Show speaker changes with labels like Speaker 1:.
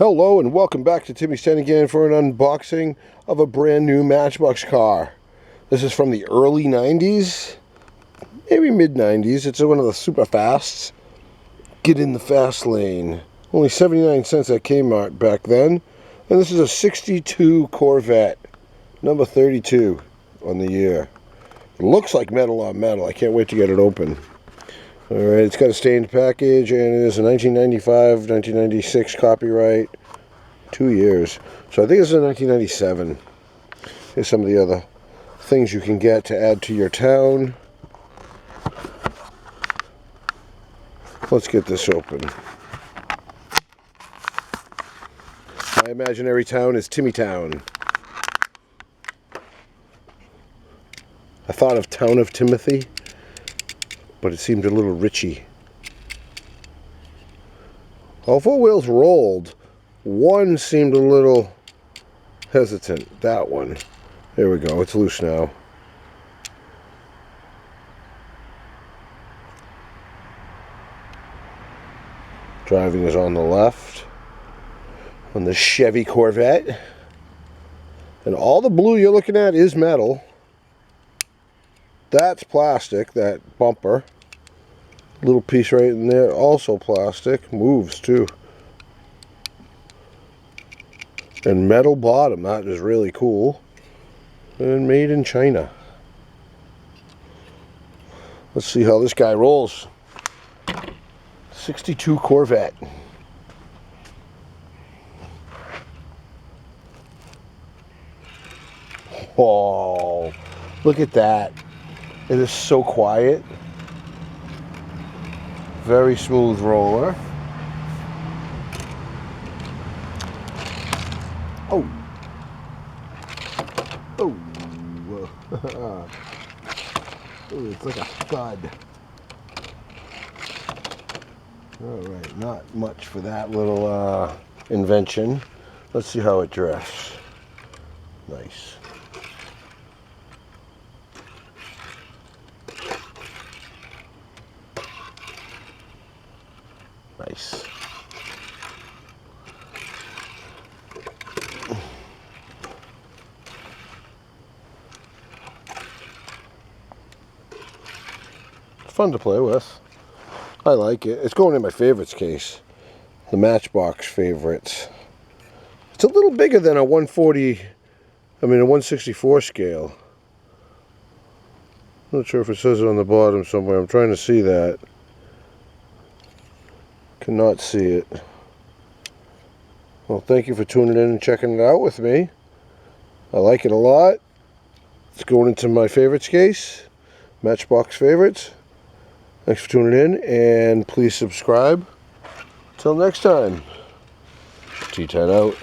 Speaker 1: Hello and welcome back to Timmy's 10 again for an unboxing of a brand new Matchbox car. This is from the early 90s, maybe mid 90s. It's one of the super fasts. Get in the fast lane. Only 79 cents at Kmart back then. And this is a 62 Corvette, number 32 on the year. It looks like metal on metal. I can't wait to get it open. Alright, it's got a stained package, and it is a 1995, 1996 copyright. 2 years. So I think this is a 1997. Here's some of the other things you can get to add to your town. Let's get this open. My imaginary town is Timmytown. I thought of Town of Timothy, but it seemed a little richy. All four wheels rolled. One seemed a little hesitant. That one. There we go. It's loose now. Driving is on the left on the Chevy Corvette. And all the blue you're looking at is metal. That's plastic, that bumper. Little piece right in there, also plastic. Moves too. And metal bottom, that is really cool. And made in China. Let's see how this guy rolls. 62 Corvette. Oh, look at that. It is so quiet. Very smooth roller. Oh. Oh. Ooh, it's like a thud. Alright, not much for that little invention. Let's see how it drifts. Nice. Nice. It's fun to play with. I like it. It's going in my favorites case. The Matchbox favorites. It's a little bigger than a 164 scale. Not sure if it says it on the bottom somewhere. I'm trying to see that. Cannot see it. Well, thank you for tuning in and checking it out with me. I like it a lot. It's going into my favorites case. Matchbox favorites. Thanks for tuning in, and please subscribe. Till next time. T10 out.